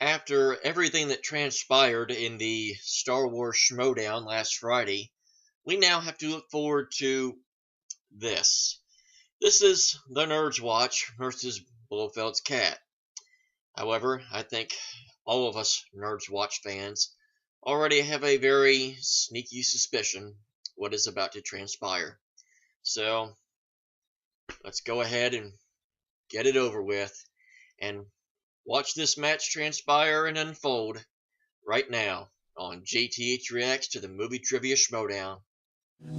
after everything that transpired in the Star Wars Schmoedown last Friday, we now have to look forward to this. This is the Nerds Watch versus Blofeld's Cat. However, I think all of us Nerds Watch fans already have a very sneaky suspicion what is about to transpire. So, let's go ahead and get it over with and watch this match transpire and unfold right now on JTH Reacts to the Movie Trivia Schmoedown.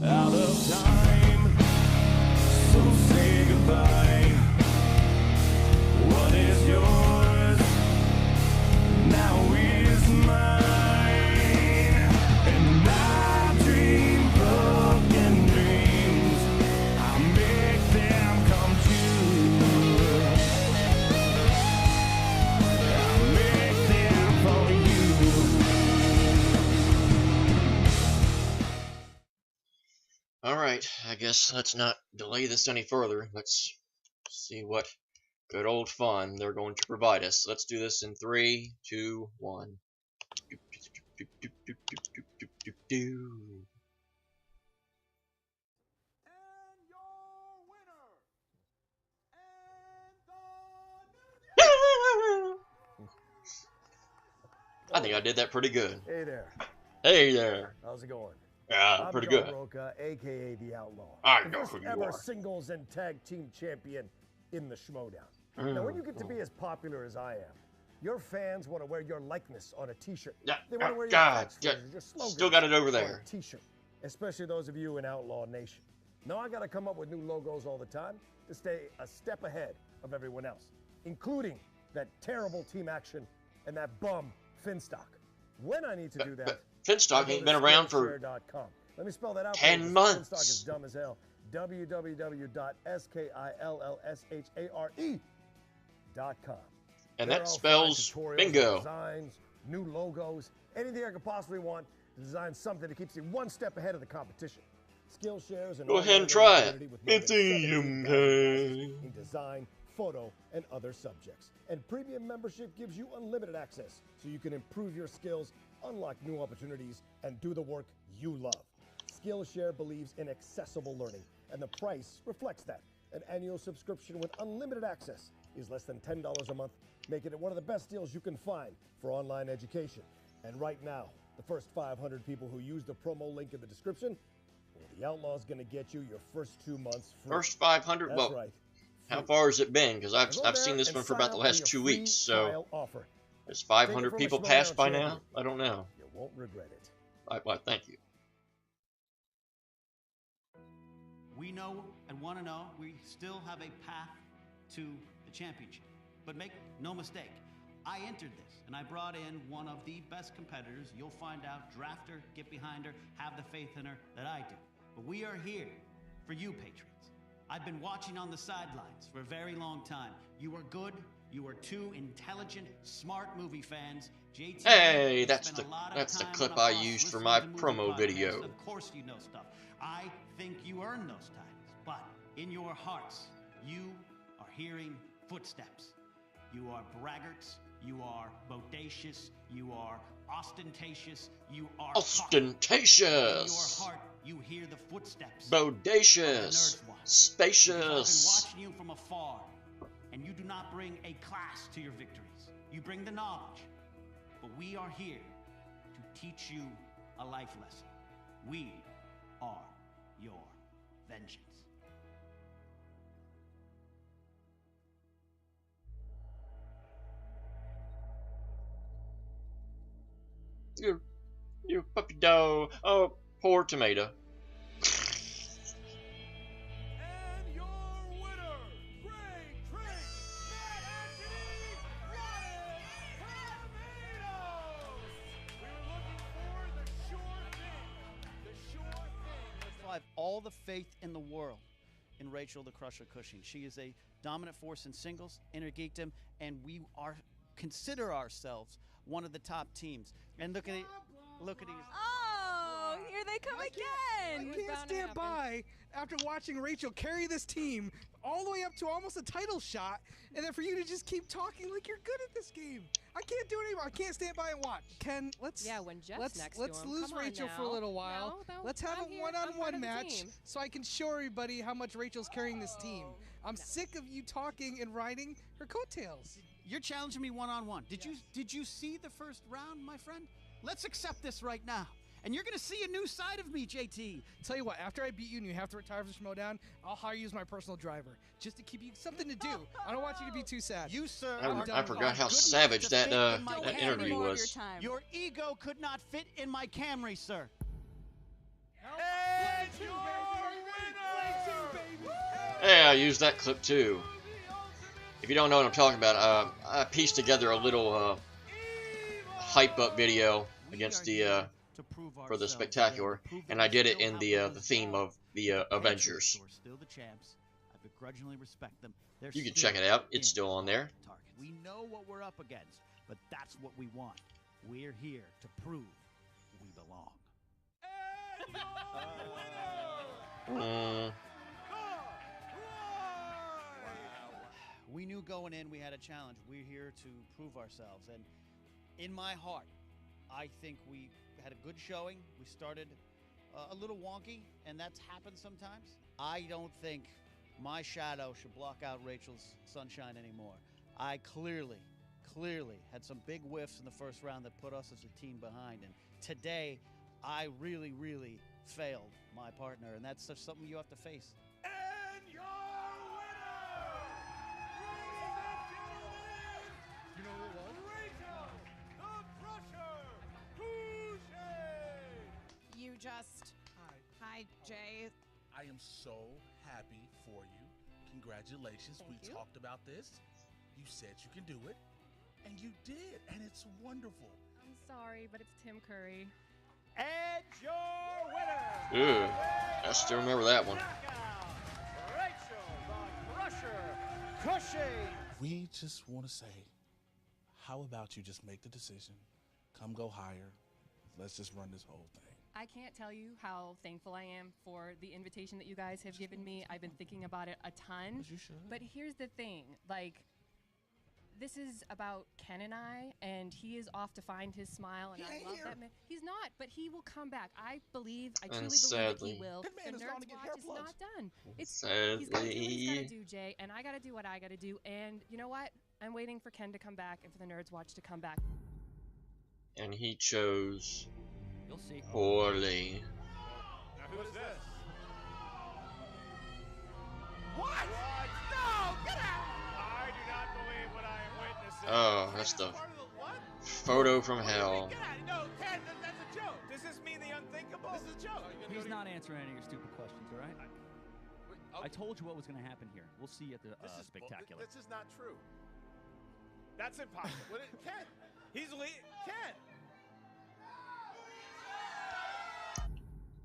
Out of time, so say goodbye. What is yours now is mine, and I dream broken dreams. I make them come true. I make them for you. Alright, I guess let's not delay this any further. Let's see what good old fun they're going to provide us. Let's do this in 3, 2, 1. I think I did that pretty good. Hey there. Hey there. How's it going? Yeah, pretty good. I'm Roca, aka the Outlaw. I the know first who you ever are. singles and tag team champion in the Schmoedown. Now, when you get to be as popular as I am, your fans want to wear your likeness on a T-shirt. Yeah, They want to wear your God, catchphrases, your slogans still got it over on there. a T-shirt, especially those of you in Outlaw Nation. Now, I got to come up with new logos all the time to stay a step ahead of everyone else, including that terrible Team Action and that bum Finstock. When I need to do that, But Finstock ain't been around for Skillshare.com. Let me spell that out. 10 months. Finstock is dumb as hell. www.skillshare.com. and There that are spells tutorials, bingo. designs, new logos, anything I could possibly want to design something that keeps you one step ahead of the competition. Skillshare is an Go ahead and online try it. community with more It's than easy. 17,000 classes in design, photo, and other subjects. And premium membership gives you unlimited access so you can improve your skills, unlock new opportunities, and do the work you love. Skillshare believes in accessible learning, and the price reflects that. An annual subscription with unlimited access is less than $10 a month, making it one of the best deals you can find for online education. And right now, the first 500 people who use the promo link in the description, well, the Outlaw's going to get you your first 2 months free. First 500. That's Well, right. how far has it been? Because Go I've there seen this and one for sign about the up last your 2 free weeks. So trial offer. has Take it 500 from a people Schmoedown passed by champion. now? I don't know. You won't regret it. Well, thank you. We know and want to know we still have a path to the championship. But make no mistake, I entered this and I brought in one of the best competitors. You'll find out, draft her, get behind her, have the faith in her that I do. But we are here for you, Patriots. I've been watching on the sidelines for a very long time. You are good. You are two intelligent, smart movie fans. JT, Hey, you that's spend the a lot of that's the time clip on a I bus used for listening my to movie promo podcasts. video. Of course you know stuff. I think you earn those titles, but in your hearts, you are hearing footsteps. You are braggarts. You are bodacious. You are ostentatious. You are Ostentatious. in your heart, you hear the footsteps. Bodacious. Nerds Watch. Because Spacious. I've been watching you from afar, and you do not bring a class to your victories. You bring the knowledge. But we are here to teach you a life lesson. We are your vengeance. You puppy dog. Oh, poor tomato. And your winner, Greg Trink, Matt Anthony, Rotten Tomatoes. We were looking for the sure thing. The sure thing. I have all the faith in the world in Rachel the Crusher Cushing. She is a dominant force in singles, inner geekdom, and we consider ourselves one of the top teams. And look at these. Oh, here they come again. I can't stand by after watching Rachel carry this team all the way up to almost a title shot, and then for you to just keep talking like you're good at this game. I can't do it anymore. I can't stand by and watch. Ken, let's when Jeff's next to let's him. lose Come on Rachel now. for a little while. No, let's have I'm a here. I'm part one-on-one of the match team. so I can show everybody how much Rachel's carrying this team. I'm sick of you talking and riding her coattails. You're challenging me one-on-one. Did you see the first round, my friend? Let's accept this right now. And you're going to see a new side of me, JT. Tell you what, after I beat you and you have to retire from Schmoedown, I'll hire you as my personal driver, just to keep you something to do. I don't want you to be too sad. You, sir, I forgot how savage that interview was. Your ego could not fit in my Camry, sir. And your winner! Hey, I used that clip too. If you don't know what I'm talking about, I pieced together a little hype up video against the for the spectacular, and I did it in the theme of the Avengers. We're still the champs. I begrudgingly respect them. You can check it out. It's still on there. We know what we're up against, but that's what we want. We're here to prove we belong. And your winner! We knew going in we had a challenge. We're here to prove ourselves. And in my heart, I think we had a good showing. We started a little wonky, and that's happened sometimes. I don't think my shadow should block out Rachel's sunshine anymore. I clearly had some big whiffs in the first round that put us as a team behind. And today, I really failed my partner, and that's just something you have to face. And your winner! Ladies and gentlemen, you know who it was? Rachel, the Crusher, Boucher! You just... Hi, Jay. I am so happy for you. Congratulations. Thank We you. talked about this. You said you can do it, and you did, and it's wonderful. I'm sorry, but it's Tim Curry. And your winner! Ooh, I still remember that one. Rachel, the Crusher, Cushing! We just want to say, how about you just make the decision, come go higher, let's just run this whole thing. I can't tell you how thankful I am for the invitation that you guys have given me. I've been thinking about it a ton. As you should. But here's the thing, like, this is about Ken and I, and he is off to find his smile, and I love that man. He's not, but he will come back. I truly believe that sadly, he will. That man The is going Nerds to get Watch hair is plugs. not done. He's got to do what he's got to Sadly. do, Jay, and I got to do what I got to do. And you know what? I'm waiting for Ken to come back and for the Nerds Watch to come back. And he chose You'll see. poorly. Now who's this? What? No! Get out! I do not believe what I am witnessing. Oh, that's the Part of the what? photo from hell. Get out! No, Ken, that's a joke. Does this mean the unthinkable? This is a joke. He's not answering any of your stupid questions, all right? I told you what was going to happen here. We'll see you at the spectacular. This is not true. That's impossible. Ken, Ken.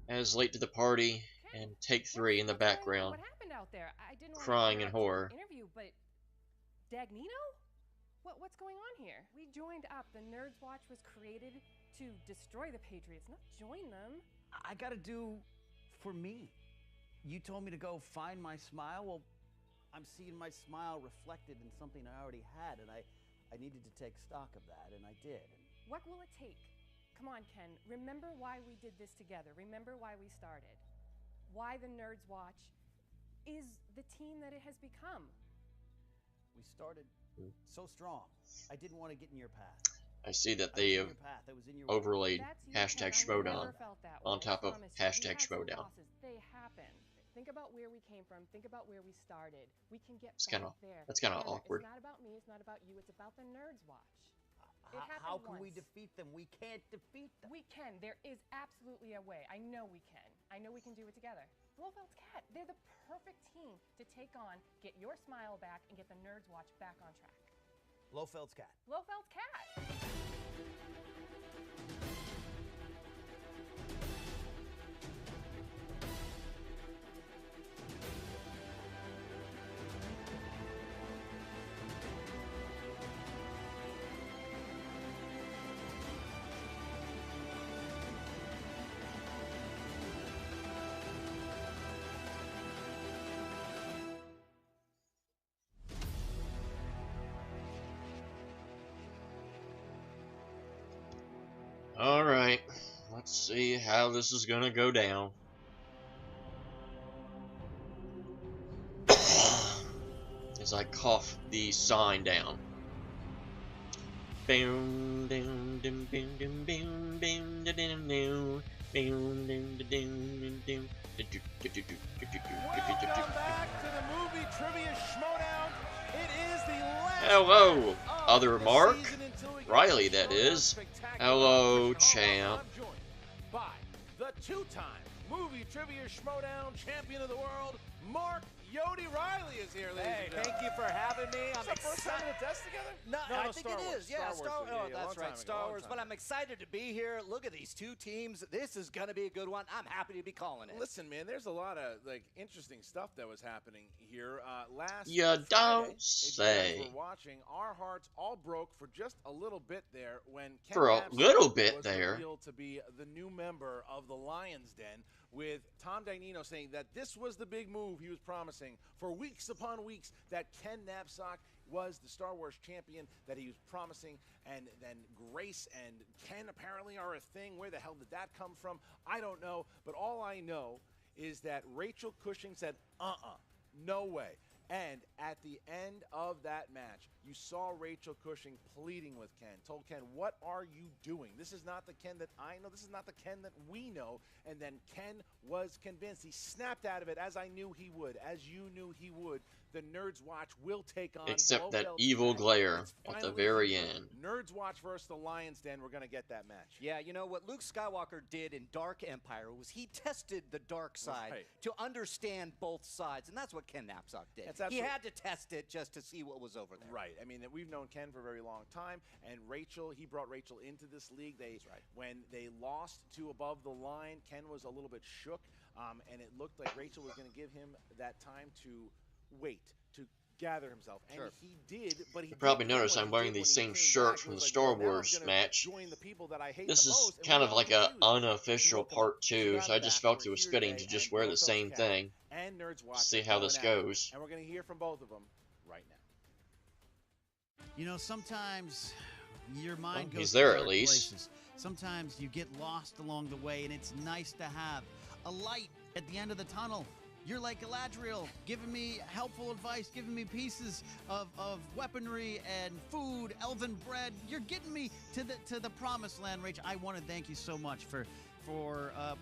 As late to the party and take 3 in the background. What happened out there? I didn't want Crying to in horror. Interview, but Dagnino? What's going on here? We joined up. The Nerds Watch was created to destroy the Patriots, not join them. I got to do for me. You told me to go find my smile. Well, I'm seeing my smile reflected in something I already had, and I needed to take stock of that, and I did. What will it take? Come on, Ken. Remember why we did this together. Remember why we started. Why the Nerds Watch is the team that it has become. We started so strong. I didn't want to get in your path. I see that I was they in have your path. I was in your way. overlaid That's you, hashtag Ken. I Schmoedown never felt that on way. top I of promise you. We hashtag had some Schmoedown. losses. They happen. Think about where we came from. Think about where we started. We can get It's back kinda- there. that's kinda together. awkward. It's not about me. It's not about you. It's about the Nerds Watch. It How happened can we once. defeat them? We can't defeat them. We can. There is absolutely a way. I know we can. I know we can do it together. Blofeld's Cat, they're the perfect team to take on, get your smile back, and get the Nerds Watch back on track. Blofeld's cat. Blofeld's Cat. Alright, let's see how this is gonna go down. As I cough the sign down. Welcome back to the movie trivia Schmoedown. It is the last Hello, other the Mark. season until we get Riley, to that Schmoedown is. Spectacular Hello, Push Hall. champ. I'm joined by the two-time movie trivia Schmoedown champion of the world, Mark Yodi Riley is here, ladies and gentlemen. Thank you for having me. I'm Is that first time in a desk together? No, I think Star it Wars. is. Yeah, Star Wars. Oh, Yeah, that's long right, time Star ago, Wars. long But time I'm excited to be here. Look at these two teams. This is going to be a good one. I'm happy to be calling it. Listen, man, there's a lot of interesting stuff that was happening here last You Friday. don't If you say. guys were watching, our hearts all broke for just a little bit there when Ken For a Napzok little bit was there. revealed to be the new member of the Lions Den, with Tom Dagnino saying that this was the big move he was promising for weeks upon weeks, that Ken Napzok was the Star Wars champion that he was promising, and then Grace and Ken apparently are a thing. Where the hell did that come from? I don't know, but all I know is that Rachel Cushing said, no way. And at the end of that match, you saw Rachel Cushing pleading with Ken, told Ken, what are you doing? This is not the Ken that I know. This is not the Ken that we know. And then Ken was convinced. He snapped out of it, as I knew he would, as you knew he would. The Nerds Watch will take on Except that Blofeld evil Cat. glare It's at the finally very here. end. Nerds Watch versus the Lions Den. We're going to get that match. Yeah, you know what Luke Skywalker did in Dark Empire was he tested the dark side Right. to understand both sides, and that's what Ken Napzok did. That's He absolutely- had to test it just to see what was over there. Right. I mean, we've known Ken for a very long time, and Rachel, he brought Rachel into this league. When they lost to Above the Line, Ken was a little bit shook, and it looked like Rachel was going to give him that time to wait, to gather himself. And he did, but he You probably didn't do noticed what I'm he wearing did the when he same came shirt back. from He the was like, Star well, now I'm Wars gonna match. join the people that I hate This the is most, and kind we're of all like a confused. unofficial So part so 2, out so I of just that, felt we're it was here fitting today, to just and wear the Blofeld's same Cat thing. and Nerds Watch See are how this going at it. goes. And we're going to hear from both of them right now. You know, sometimes your mind Well, goes he's to there dark at least. places. Sometimes you get lost along the way, and it's nice to have a light at the end of the tunnel. You're like Galadriel, giving me helpful advice, giving me pieces of weaponry and food, elven bread. You're getting me to the promised land, Rach. I want to thank you so much for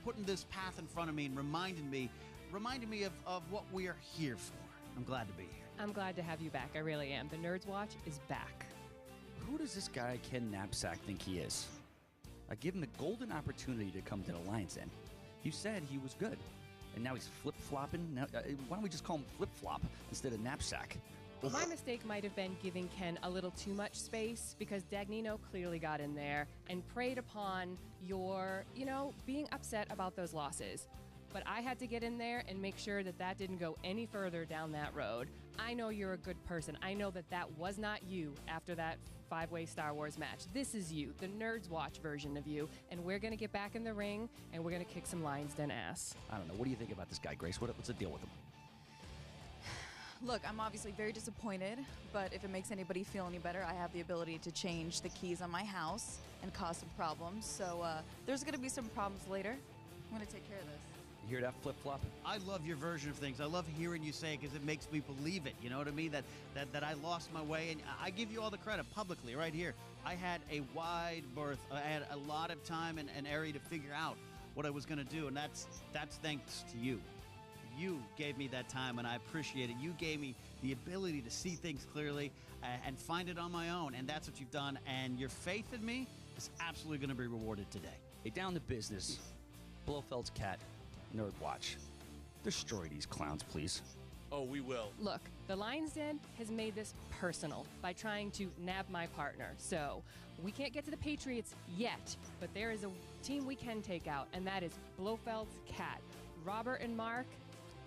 putting this path in front of me and reminding me of what we are here for. I'm glad to be here. I'm glad to have you back. I really am. The Nerds Watch is back. Who does this guy Ken Napzok think he is? I give him the golden opportunity to come to the Lions Den. You said he was good, and now he's flip-flopping. Now, why don't we just call him Flip-Flop instead of Knapsack? My mistake might have been giving Ken a little too much space, because Dagnino clearly got in there and preyed upon your, being upset about those losses. But I had to get in there and make sure that didn't go any further down that road. I know you're a good person. I know that was not you after that 5-way Star Wars match. This is you, the Nerds Watch version of you, and we're going to get back in the ring, and we're going to kick some Lions Den ass. I don't know. What do you think about this guy, Grace? What's the deal with him? Look, I'm obviously very disappointed, but if it makes anybody feel any better, I have the ability to change the keys on my house and cause some problems. So there's going to be some problems later. I'm going to take care of this. You hear that, Flip-Flop? I love your version of things. I love hearing you say it because it makes me believe it. You know what I mean? That I lost my way, and I give you all the credit publicly right here. I had a wide berth. I had a lot of time and area to figure out what I was going to do, and that's thanks to you. You gave me that time, and I appreciate it. You gave me the ability to see things clearly and find it on my own, and that's what you've done. And your faith in me is absolutely going to be rewarded today. Hey, down to business. Blofeld's Cat, Nerd Watch. Destroy these clowns, please. Oh, we will. Look, the Lions Den has made this personal by trying to nab my partner. So we can't get to the Patriots yet, but there is a team we can take out, and that is Blofeld's Cat. Robert and Mark,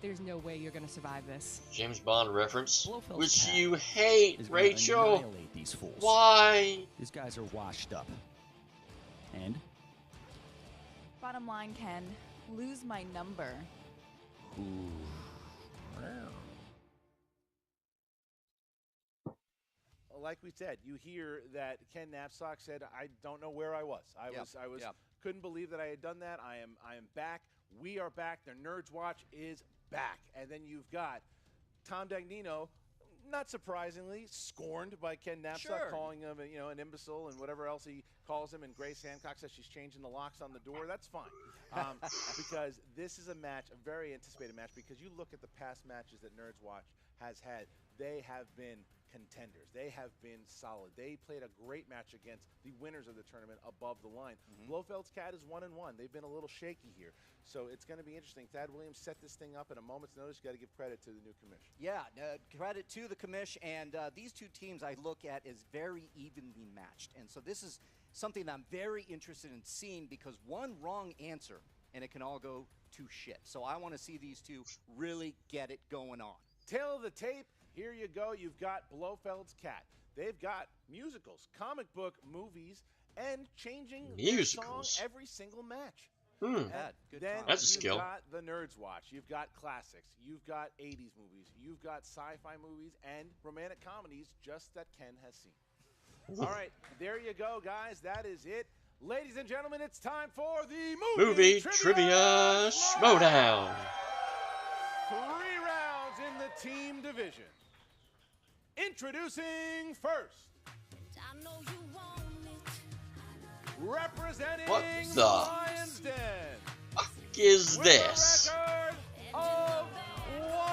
there's no way you're going to survive this. James Bond reference, Blofeld's which Cat you hate, is gonna Rachel. annihilate these fools. Why? These guys are washed up. And? Bottom line, Ken, lose my number. like we said, you hear that Ken Knapsack said, "I don't know where I was. I was couldn't believe that I had done that. I am back. We are back. The Nerds Watch is back." And then you've got Tom Dagnino, not surprisingly, scorned by Ken Knapsack, calling him, an imbecile and whatever else he calls him. And Grace Hancock says she's changing the locks on the door. That's fine, because this is a match, a very anticipated match. Because you look at the past matches that Nerds Watch has had, they have been contenders. They have been solid. They played a great match against the winners of the tournament above the line. Blofeld's Cat is 1-1. They've been a little shaky here. So it's going to be interesting. Thad Williams set this thing up at a moment's notice. You got to give credit to the new commission. Yeah, credit to the commission. And these two teams I look at as very evenly matched. And so this is something I'm very interested in seeing, because one wrong answer and it can all go to shit. So I want to see these two really get it going on. Tail of the tape. Here you go. You've got Blofeld's Cat. They've got musicals, comic book, movies, and changing the song every single match. Good then That's a skill. You've got the Nerds Watch. You've got classics. You've got 80s movies. You've got sci-fi movies and romantic comedies, just that Ken has seen. All right, there you go, guys. That is it. Ladies and gentlemen, it's time for the movie Trivia Schmoedown. 3 rounds in the team division. Introducing first, representing What the Lions Den, fuck is with this? a record of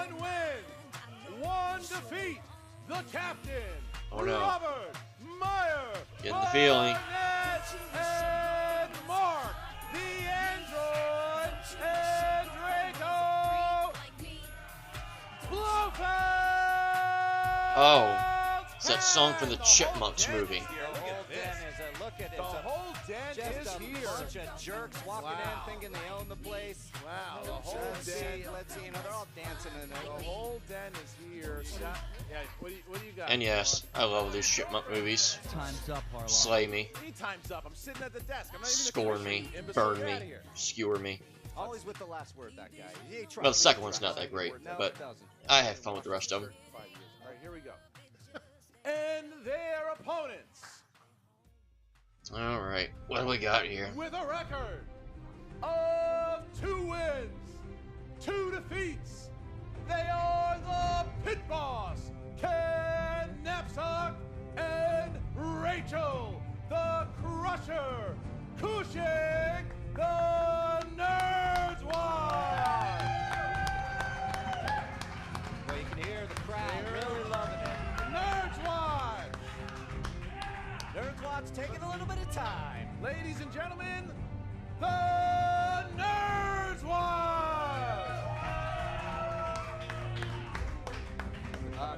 1 win, 1 defeat, the captain, Robert Meyer, Getting the feeling. and Mark, the android, and Draco Blofeld. Oh, it's that song from the Chipmunks movie. Look at it. The whole den is just a here. bunch of jerks walking in thinking they own the place. Wow, the whole Let's den. see, they're all dancing in there. The whole den is here. Yeah, what do you got? And yes, I love these Chipmunk movies. Time's up, Harlow. Slay me, Time's up. I'm sitting at the desk. I'm not even score me, burn me, skewer me. Always with the last word, that guy. Well, the second one's not that great, but I had fun with the rest of them. All right, here we go. And their opponents, All right, what do we got here? with a record of 2 wins, 2 defeats, they are the Pit Boss, Ken Knapsack, and Rachel, the Crusher, Cushing, the Nerds Watch. Well, you can hear the crowd really loving it. Nerds Watch. Nerds Watch taking a little bit of time. Ladies and gentlemen, the Nerds Watch.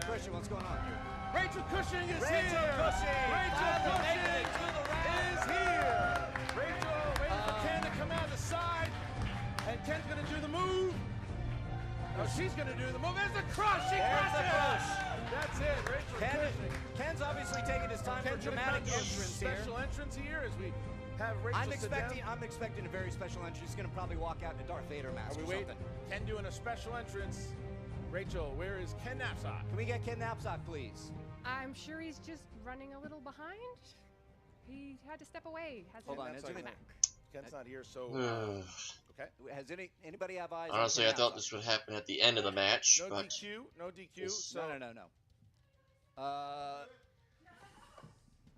Christian, what's going on here? Rachel Cushing is Rachel here. Cushing. Rachel Making Cushing it to the round. is here. Rachel waiting for Ken to come out the side, and Ken's gonna do the move. Oh, she's gonna do the move. There's a crush. She There's the crushes. crush. That's it. Rachel Cushing. Ken's obviously taking his time for Ken's gonna dramatic come to a entrance here. special entrance here as we have Rachel sit down. I'm expecting a very special entrance. He's going to probably walk out in a Darth Vader mask Are we or waiting? something. Ken doing a special entrance. Rachel, where is Ken Knapsack? Can we get Ken Knapsack, please? I'm sure he's just running a little behind. He had to step away. Hold on, Knapsack. it's a Ken's not here, so okay. Has anybody have eyes? on Honestly, Ken I thought Knapsack? this would happen at the end of the match, No but DQ, no DQ. It's- So No.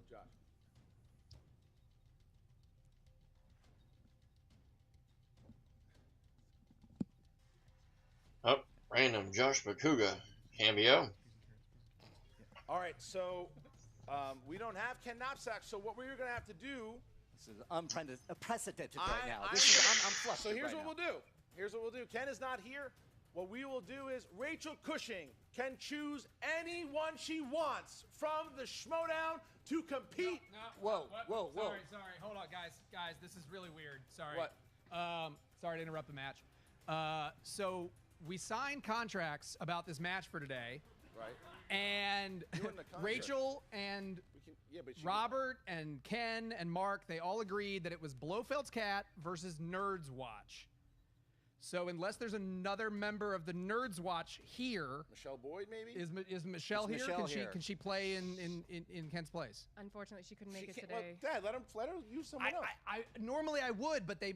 Josh. oh, random Josh Bakuga cameo. All right, so we don't have Ken Knapsack, so what we're going to have to do. This is unprecedented right now. I'm flustered. So here's right what we'll do. Here's what we'll do. Ken is not here. What we will do is Rachel Cushing can choose anyone she wants from the Schmoedown to compete. Whoa. Sorry. Hold on, guys. This is really weird. Sorry. What? Sorry to interrupt the match. So we signed contracts about this match for today. Right. And You and the contract. Rachel and but Robert and Ken and Mark, they all agreed that it was Blofeld's Cat versus Nerds Watch. So unless there's another member of the Nerds Watch here, Michelle Boyd, maybe? Is Michelle Is here? Michelle Can here? she play in Ken's place? Unfortunately, she couldn't make it Well, today. Dad, let her use someone else. I normally I would, but we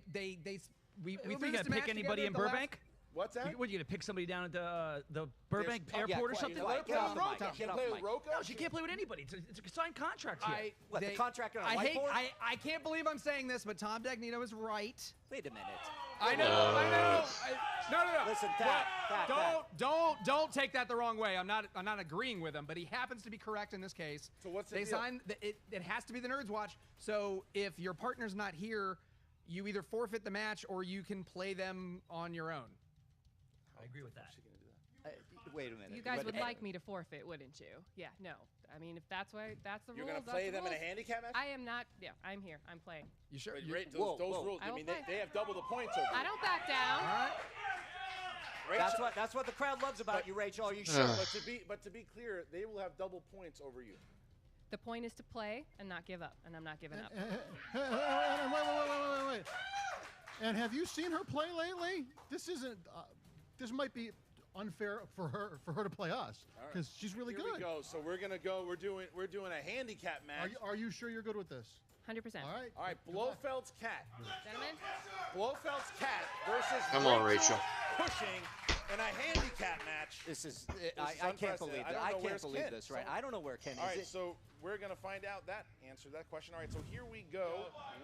We finished gonna the match pick anybody together in at the last- Burbank? What's that? What, you gonna pick somebody down at the Burbank Yeah, airport or quiet, something? quiet. Get off the mic. She Get off play the with mic. Rocco? No, she can't play with anybody. It's a signed contract here. What, the contract on a I whiteboard? I can't believe I'm saying this, but Tom Dagnino is right. Wait a minute. I know. No. Listen, Don't take that the wrong way. I'm not agreeing with him, but he happens to be correct in this case. So what's the they deal? signed? It has to be the Nerds Watch. So if your partner's not here, you either forfeit the match or you can play them on your own. I agree with that. Wait a minute. You guys would like me to forfeit, wouldn't you? Yeah, no. I mean, if that's the You're rules. going to play them in a handicap match? I am not. Yeah, I'm here. I'm playing. You sure? Those rules, I I will mean, play. they have double the points over I you. don't back down. All right. That's what the crowd loves about you, Rachel. Are you sure? But to be clear, they will have double points over you. The point is to play and not give up, and I'm not giving up. Wait. And have you seen her play lately? This isn't. This might be unfair for her to play us because she's really Here good. we go. So we're gonna go. We're doing a handicap match. Are you sure you're good with this? 100%. All right. Blofeld's cat. Gentlemen. Blofeld's cat versus Come on, Rachel. pushing in a handicap match. This is. This I is can't believe unprecedented. this. I I don't know can't believe where's Ken. this. Right. I don't know where Ken All is. right, so we're gonna find out that question. All right, so here we go.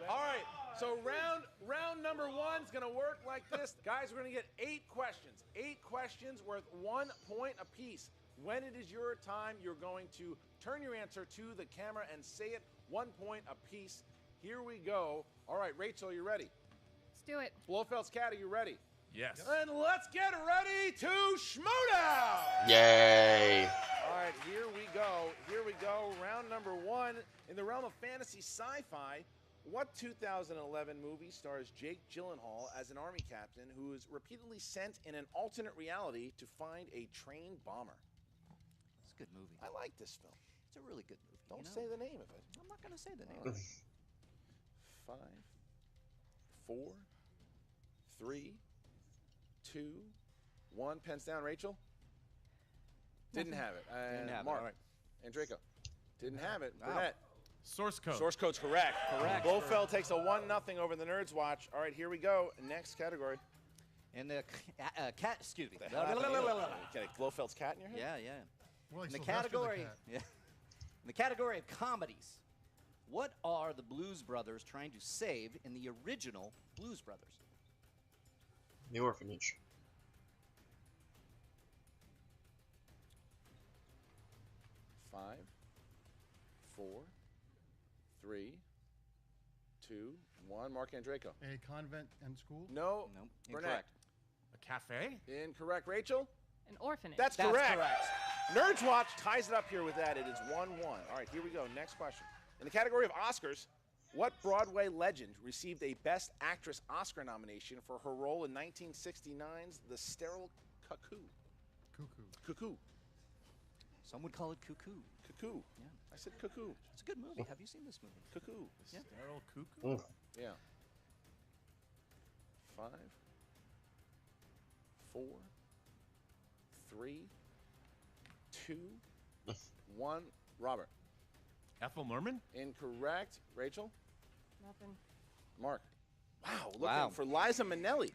All right, so round number 1's gonna work like this, guys. We're gonna get 8 questions. 8 questions worth 1 point apiece. When it is your time, you're going to turn your answer to the camera and say it 1 point apiece. Here we go. All right, Rachel, you ready? Let's do it. Blofeld's cat, are you ready? Yes. And let's get ready to Schmoedown! Yay. All right, here we go. Here we go. Round number 1. In the realm of fantasy sci-fi, what 2011 movie stars Jake Gyllenhaal as an army captain who is repeatedly sent in an alternate reality to find a trained bomber? It's a good movie. I like this film. It's a really good movie. Don't you know? say the name of it. I'm not going to say the name. All right. 5, 4, 3, 2, 1. Pens down, Rachel. Didn't have it. Didn't have it, Mark. all right. And Draco. Didn't have it. Wow. Burnett. Source code. Source code's correct. Correct. Blofeld takes a 1-0 over the Nerds Watch. All right, here we go. Next category. And the cat, excuse me. Okay, Blofeld's cat in your head? Yeah. More like In the Sylvester category, cat. yeah. In the category of comedies, what are the Blues Brothers trying to save in the original Blues Brothers? The orphanage. 5, 4, 3, 2, 1. Mark and Draco. A convent and school? No. No, Burnett. incorrect. A cafe? Incorrect. Rachel? An orphanage. That's correct. Nerds Watch ties it up here with that. It is 1-1. All right, here we go. Next question. In the category of Oscars, what Broadway legend received a Best Actress Oscar nomination for her role in 1969's The Sterile Cuckoo? Cuckoo. Some would call it Cuckoo. Cuckoo. Yeah. I said cuckoo. It's a good movie. Have you seen this movie? Cuckoo. Yeah. Sterile cuckoo? Yeah. 5, 4, 3, 2, 1. Robert. Ethel Merman? Incorrect. Rachel? Nothing. Mark. Wow, looking for Liza Minnelli.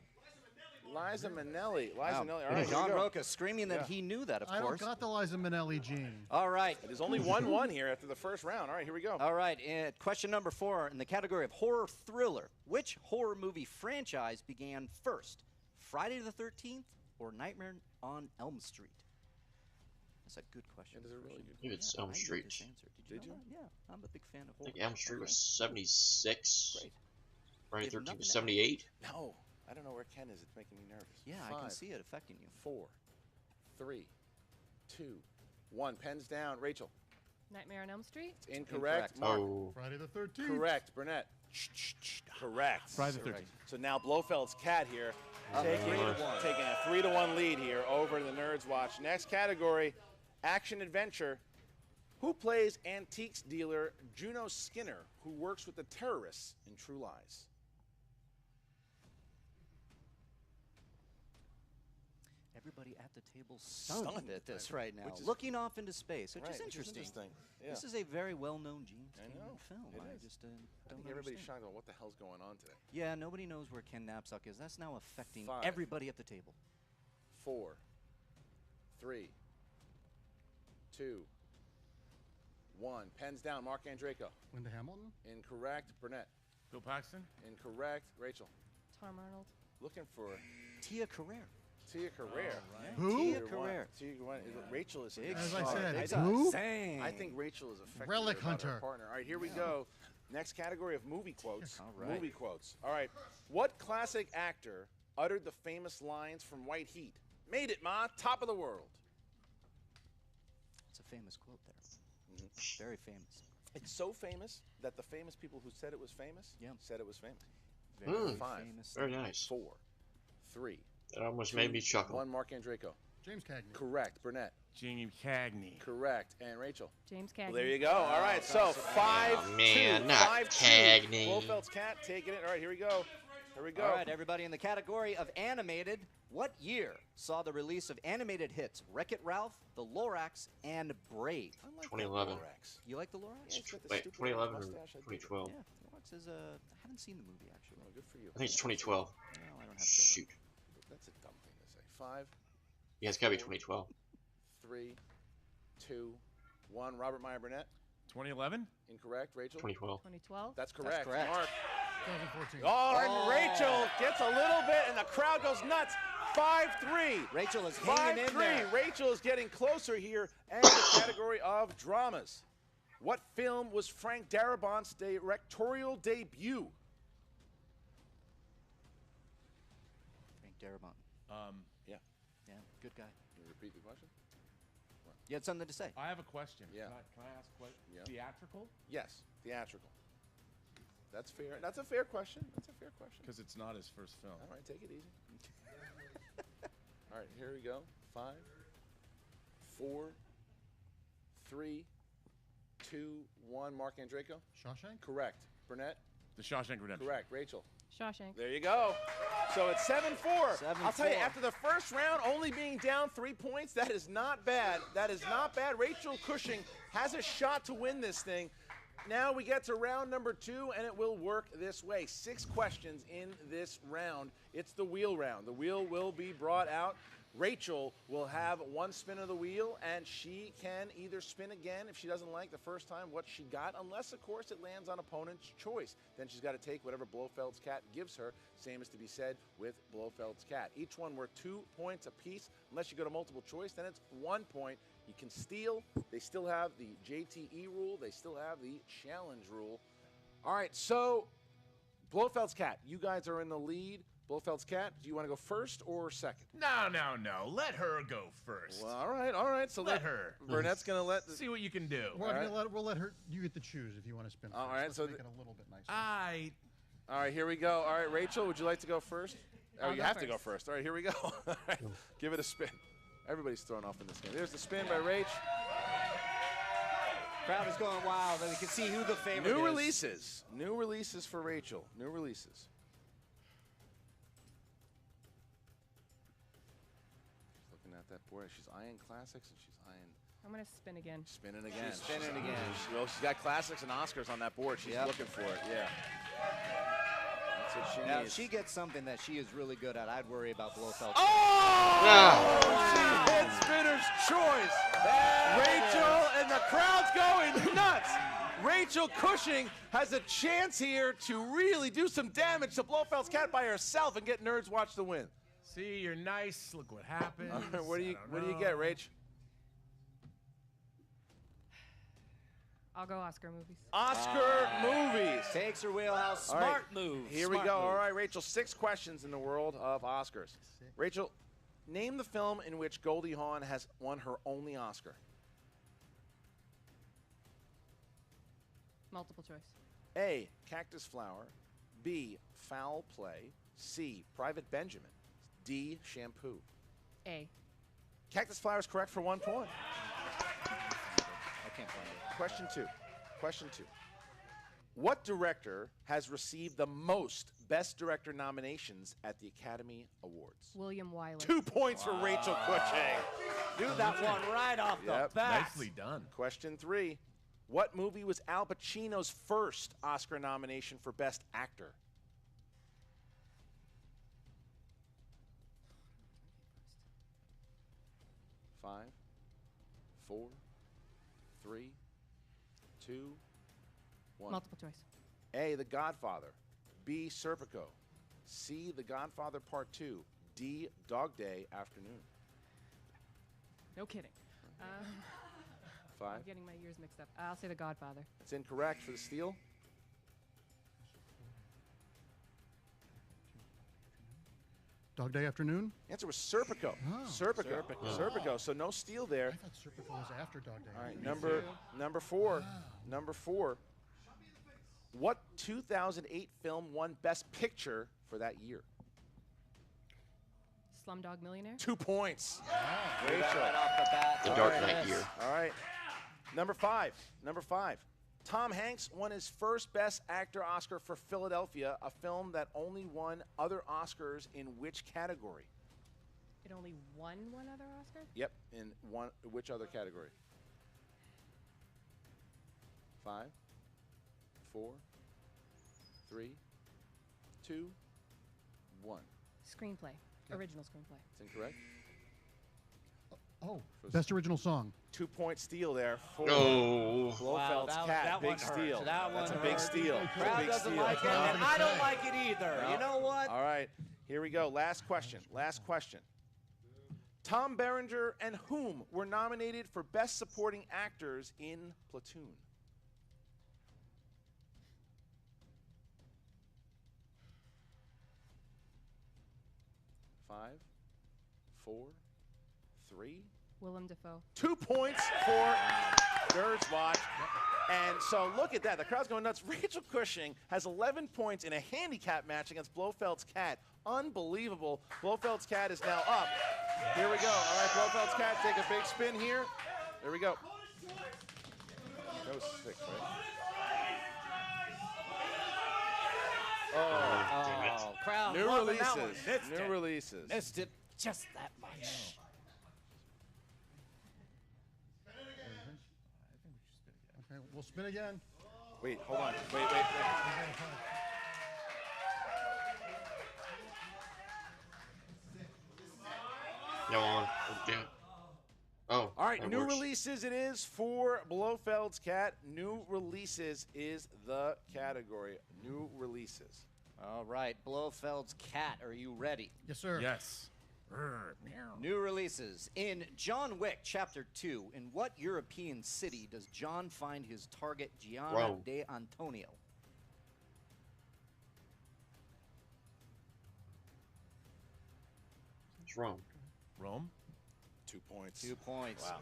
Liza Minnelli. Wow. All right, here John we go. Roca screaming that he knew that, of I course. don't got the Liza Minnelli gene. All right. It is only 1-1 here after the first round. All right, here we go. All right, question number 4 in the category of horror thriller. Which horror movie franchise began first? Friday the 13th or Nightmare on Elm Street? That's a good question. It is a really good I think it's Yeah, Elm I knew Street. this answer. Did you know that? Yeah, I'm a big fan of I horror. think Elm Street was 76. Great. Friday If 13 nothing was else- 78. No, I don't know where Ken is. It's making me nervous. Yeah, I can see it affecting you. 4, 3, 2, 1. Pens down. Rachel. Nightmare on Elm Street. Incorrect. Mark. Oh. Friday the 13th. Correct. Burnett. Correct. Friday the 13th. So now Blofeld's cat here taking a 3-1 lead here over the Nerds Watch. Next category, action adventure. Who plays antiques dealer Juno Skinner, who works with the terrorists in True Lies? everybody at the table stunned at this right now, Which is- looking off into space, which Right, is which is interesting. Yeah. This is a very well-known James I Cameron know. film. It I is. just I don't think everybody's understand. shocked about what the hell's going on today. Yeah, nobody knows where Ken Knapsack is. That's now affecting 5, everybody at the table. 4, 3, 2, 1. Pens down. Mark Andreyko. Linda Hamilton? Incorrect. Burnett. Bill Paxton? Incorrect. Rachel. Tom Arnold. Looking for Tia Carrere. Tia Carrere. Who? Tia Tia Carrere. Rachel is Big As I star. said, Big who? Sang. I think Rachel is affected Relic about her hunter. partner. All right, here we go. Next category of movie quotes. All right. Movie quotes. All right. What classic actor uttered the famous lines from White Heat? Made it, Ma. Top of the world. It's a famous quote there. Very famous. It's so famous that the famous people who said it was famous said it was famous. Very 5, famous. Very nice. 4, 3. That almost 2, made me chuckle. 1. Mark Andreyko. James Cagney. Correct. Burnett. Jamie Cagney. Correct. And Rachel. James Well, Cagney. there you go. All right. So 5, Oh, man, 2. not 5, 2. Cagney. Blofeld's cat taking it. All right. Here we go. Here we go. All right, everybody in the category of animated, what year saw the release of animated hits Wreck-It Ralph, The Lorax, and Brave? I like 2011. that Lorax. You like The Lorax? Yeah, he's got the Wait, stupid 2011 or mustache. I dig it. 2012? Yeah, Lorax is I haven't seen the movie actually. Oh, good for you. I think it's 2012. No, I don't have Shoot. That's a dumb thing to say. 5, Yeah, it's got to be 2012. 3, 2, 1. Robert Meyer Burnett. 2011? Incorrect. Rachel. 2012. 2012. That's correct. correct. Mark. 2014. Oh, and Rachel gets a little bit, and the crowd goes nuts. 5-3. Rachel is hanging in there. 5-3. Rachel is getting closer here. And the category of dramas. What film was Frank Darabont's directorial debut? Frank Darabont. Yeah. Yeah, good guy. Can you repeat the question? You had something to say. I have a question. Yeah. Can I ask what? Yeah. Theatrical? Yes, theatrical. That's fair. That's a fair question. That's a fair question. Because it's not his first film. All right, take it easy. All right, here we go. 5, 4, 3, 2, 1. Mark Andreyko. Shawshank? Correct. Burnett. The Shawshank Redemption. Correct. Rachel. Shawshank. There you go. So it's 7-4. 7-4. I'll tell you, after the first round, only being down 3 points, that is not bad. That is not bad. Rachel Cushing has a shot to win this thing. Now we get to round number 2, and it will work this way. 6 questions in this round. It's the wheel round. The wheel will be brought out. Rachel will have one spin of the wheel, and she can either spin again if she doesn't like the first time what she got, unless, of course, it lands on opponent's choice. Then she's got to take whatever Blofeld's cat gives her. Same is to be said with Blofeld's cat. Each one worth 2 points apiece. Unless you go to multiple choice, then it's 1 point. You can steal. They still have the JTE rule. They still have the challenge rule. All right, so Blofeld's cat, you guys are in the lead. Blofeld's cat, do you want to go first or second? No. Let her go first. Well, all right. So let her. Burnett's going to let See what you can do. We'll let her. You get to choose if you want to spin. All first. right, Let's so make it a little bit nicer. All right, here we go. All right, Rachel, would you like to go first? Oh, I'll you go have to go first. first. All right, here we go. All right, give it a spin. Everybody's thrown off in this game. There's the spin by Rach. Crowd is going wild, and we can see who the favorite is. New releases. New releases for Rachel. New releases. She's looking at that board. She's eyeing classics, and she's eyeing I'm going to spin again. spinning again. She's spinning again. She's got classics and Oscars on that board. She's Yep. looking for it. Yeah. That's what she Now, needs. if she gets something that she is really good at, I'd worry about Blofeld. Oh! She hit Spinner's choice. Rachel, and the crowd's going nuts. Rachel Cushing has a chance here to really do some damage to Blofeld's cat by herself and get Nerds Watch the win. See, you're nice. Look what happens. All right, what do you I don't get, know. Rach? I'll go Oscar movies. Oscar movies. Takes her wheelhouse. All right, Smart move. Here we Smart go. move. All right, Rachel, 6 questions in the world of Oscars. Rachel, name the film in which Goldie Hawn has won her only Oscar. Multiple choice. A, Cactus Flower. B, Foul Play. C, Private Benjamin. D, Shampoo. A. Cactus Flower is correct for 1 point. I can't find it. Question 2. Question 2. What director has received the most Best Director nominations at the Academy Awards? William Wyler. 2 points for Rachel Cushing. Knew that one right off the bat. Nicely done. Question 3. What movie was Al Pacino's first Oscar nomination for Best Actor? Five, 4, 3, 2, 1. Multiple choice. A, The Godfather. B, Serpico. C, The Godfather Part 2. D, Dog Day Afternoon. No kidding. 5. I'm getting my years mixed up. I'll say The Godfather. It's incorrect for the steal. Dog Day Afternoon? Answer was Serpico. Oh. Serpico. Serpico. So no steal there. I thought Serpico was after Dog Day. All right, number 4. Number 4. What 2008 film won Best Picture for that year? Slumdog Millionaire. 2 points. Rachel. Right off the bat. The Dark Knight year. All right. Number 5. Number 5. Tom Hanks won his first Best Actor Oscar for Philadelphia, a film that only won other Oscars in which category? It only won one other Oscar? Yep, in which other category? 5, 4, 3, 2, 1. Screenplay. Original screenplay. It's incorrect. Oh, Best Original Song. 2 point steal there for Oh. Blofeld's Cat. Big steal. That's a big steal. Crowd doesn't like it, and I don't like it either. No. You know what? All right, here we go. Last question. Last question. Tom Berenger and whom were nominated for Best Supporting Actors in Platoon? Five, 4, 3. Willem Dafoe. 2 points for Nerds Watch. And so look at that. The crowd's going nuts. Rachel Cushing has 11 points in a handicap match against Blofeld's Cat. Unbelievable. Blofeld's Cat is now up. Here we go. All right, Blofeld's Cat, take a big spin here. There we go. That was 6, right? Oh, crowd. New loving that one. releases. Missed New it. releases. Missed it just that much. Okay, we'll spin again. Wait, hold on. Wait. Go on. Okay. Oh. All right, that new works. releases it is for Blofeld's Cat. New releases is the category. New releases. All right, Blofeld's Cat, are you ready? Yes, sir. Yes. New releases. In John Wick Chapter 2, in what European city does John find his target Gianna Rome. de Antonio? It's Rome. Rome? 2 points. 2 points. Wow.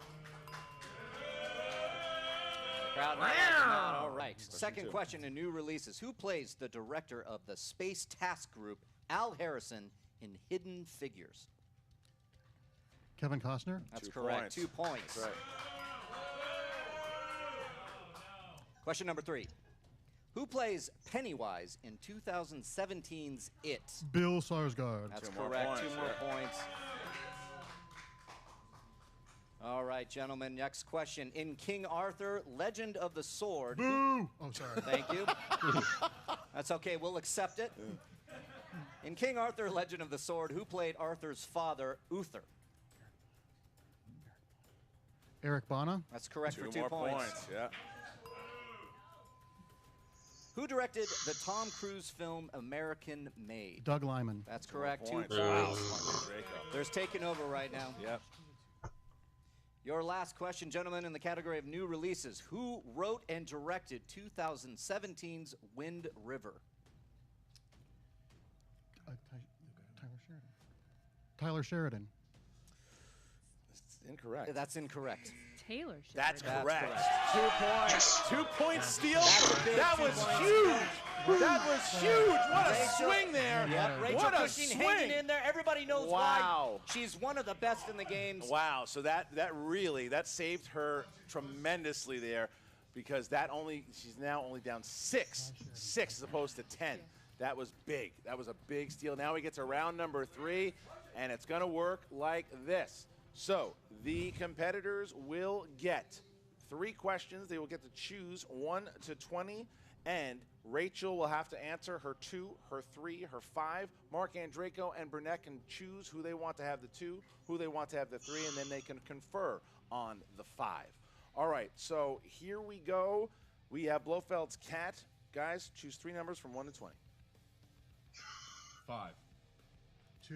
Crowd not all right. Second 2. question in new releases. Who plays the director of the Space Task Group, Al Harrison, in Hidden Figures? Kevin Costner. That's 2 correct. points. 2 points. That's right. Question number 3. Who plays Pennywise in 2017's It? Bill Sarsgaard. That's 2 more correct. points, 2 more yeah. points. All right, gentlemen. Next question. In King Arthur, Legend of the Sword. Boo! Oh, sorry. Thank you. That's okay. We'll accept it. In King Arthur, Legend of the Sword, who played Arthur's father, Uther? Eric Bana. That's correct 2 for 2 more points. points. Yeah. Who directed the Tom Cruise film American Made? Doug Lyman. That's correct. 2 points. points. Wow. There's taking over right now. Yep. Your last question, gentlemen, in the category of new releases. Who wrote and directed 2017's Wind River? Tyler Sheridan. Tyler Sheridan. It's incorrect. That's incorrect. Taylor Sheridan. That's That's correct. correct. 2 points. 2 point steal. That's a big That 2 was points. huge. That was huge. What a Rachel- swing there. Yep, Rachel What a Cushing hanging swing. in there. Everybody knows Wow. why. She's one of the best in the games. Wow. So that really saved her tremendously there. because she's now only down 6 as opposed to 10. That was big. That was a big steal. Now he gets a round number 3, and it's going to work like this. So the competitors will get 3 questions. They will get to choose 1 to 20, and Rachel will have to answer her 2, her 3, her 5. Mark Andreyko and Burnett can choose who they want to have the 2, who they want to have the 3, and then they can confer on the 5. All right, so here we go. We have Blofeld's cat. Guys, choose 3 numbers from 1 to 20. 5. 2.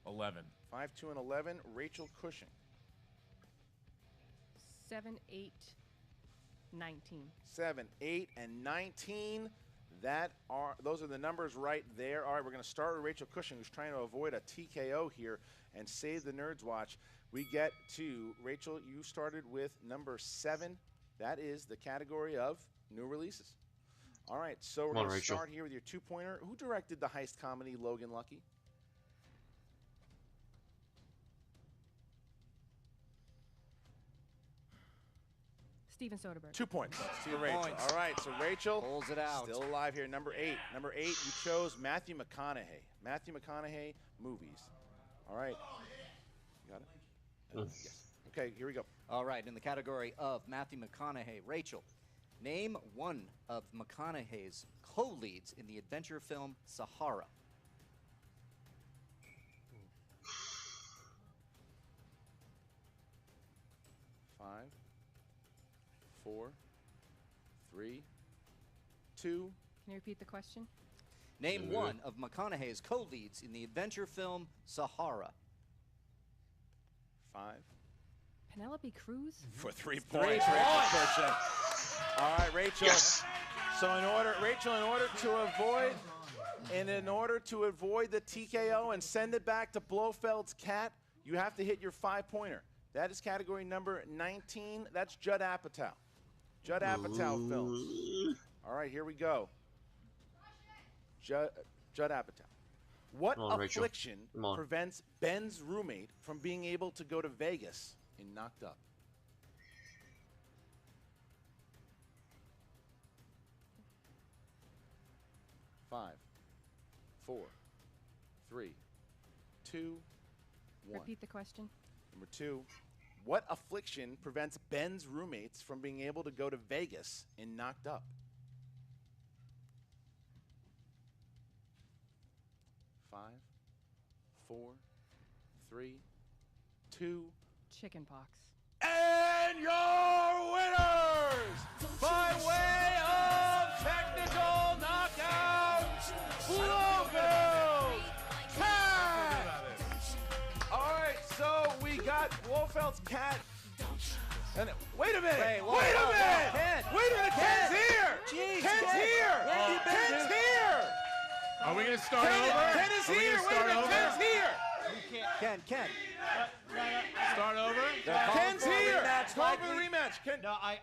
11. 5, 2, and 11. Rachel Cushing. 7, 8, 19. 7, 8, and 19. Those are the numbers right there. All right, we're going to start with Rachel Cushing, who's trying to avoid a TKO here and save the Nerds Watch. We get to, Rachel, you started with number 7. That is the category of new releases. All right, so we're going to start here with your 2-pointer. Who directed the heist comedy Logan Lucky? Steven Soderbergh. 2 points. 2 Rachel. points. All right, so Rachel pulls it out. Still alive here. Number 8. Number 8, you chose Matthew McConaughey. Matthew McConaughey movies. All right. You got it? Yes. Okay, here we go. All right, in the category of Matthew McConaughey, Rachel, name one of McConaughey's co-leads in the adventure film Sahara. Five, 4, 3, 2. Can you repeat the question? Name one of McConaughey's co-leads in the adventure film Sahara. 5. Penelope Cruz? For 3 points, Rachel Cushing. All right, Rachel. Yes. So in order to avoid the TKO and send it back to Blofeld's cat, you have to hit your 5-pointer. That is category number 19. That's Judd Apatow. Judd Apatow films. All right, here we go. Judd Apatow. What affliction prevents Ben's roommate from being able to go to Vegas in Knocked Up? Five, 4, 3, 2, 1. Repeat the question. Number 2, what affliction prevents Ben's roommates from being able to go to Vegas in Knocked Up? 5, 4, 3, 2. Chickenpox. And your winners, by way of technical knockout, Blofeld Cat! All right, so we got Blofeld's cat. And wait a minute! Wait a minute! Wait a minute! Ken's here! Jeez, Ken's here! Ken's here! Are we going to start over? Ken is here! Wait a minute! Ken's here! Ken. Start over? Ken's here! Call for the rematch. Ken. No, I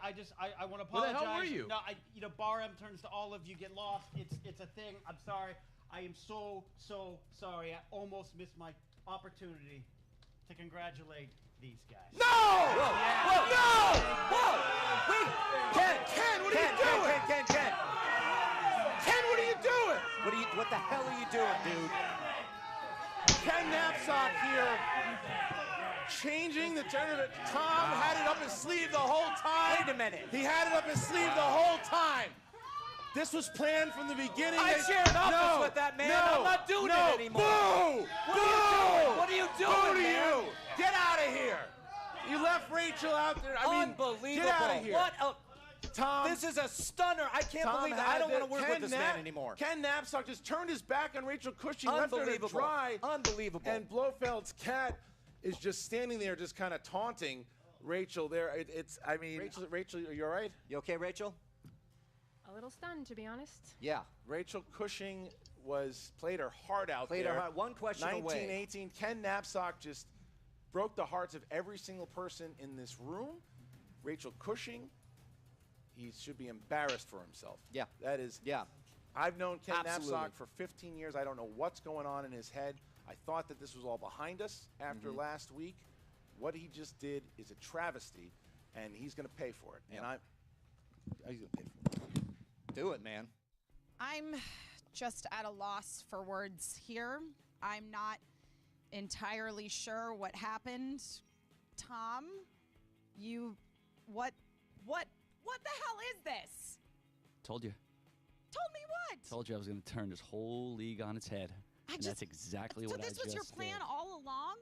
want to apologize. Where the hell were you? No, Barham turns to all of you, get lost. It's a thing. I'm sorry. I am so sorry. I almost missed my opportunity to congratulate these guys. No! Whoa! No! Whoa! Wait! Ken, what are you doing? Ken, what are you doing? What the hell are you doing, dude? Ken Knapsack here, changing the tournament. Tom had it up his sleeve the whole time. Wait a minute. He had it up his sleeve the whole time. This was planned from the beginning. I share an office with that man. I'm not doing it anymore. Boo! What are you doing, man? Get out of here. You left Rachel out there. Unbelievable. Get out of here. What a... Tom, this is a stunner. I can't believe that. I don't want to work with this man anymore. Ken Knapsack just turned his back on Rachel Cushing, left her to dry. Unbelievable. And Blofeld's cat is just standing there, just kind of taunting Rachel there. Rachel, are you all right? You okay, Rachel? A little stunned, to be honest. Yeah. Rachel Cushing played her heart out there. Played her heart. One question away. 1918. Ken Knapsack just broke the hearts of every single person in this room. Rachel Cushing, he should be embarrassed for himself. Yeah. That is. Yeah. I've known Ken Knapsack for 15 years. I don't know what's going on in his head. I thought that this was all behind us after last week. What he just did is a travesty. and he's going to pay for it. And he's going to pay for it. Do it, man. I'm just at a loss for words here. I'm not entirely sure what happened. Tom, what the hell is this? Told you. Told me what? Told you I was going to turn this whole league on its head. And that's exactly what I just So this was your plan did. all along?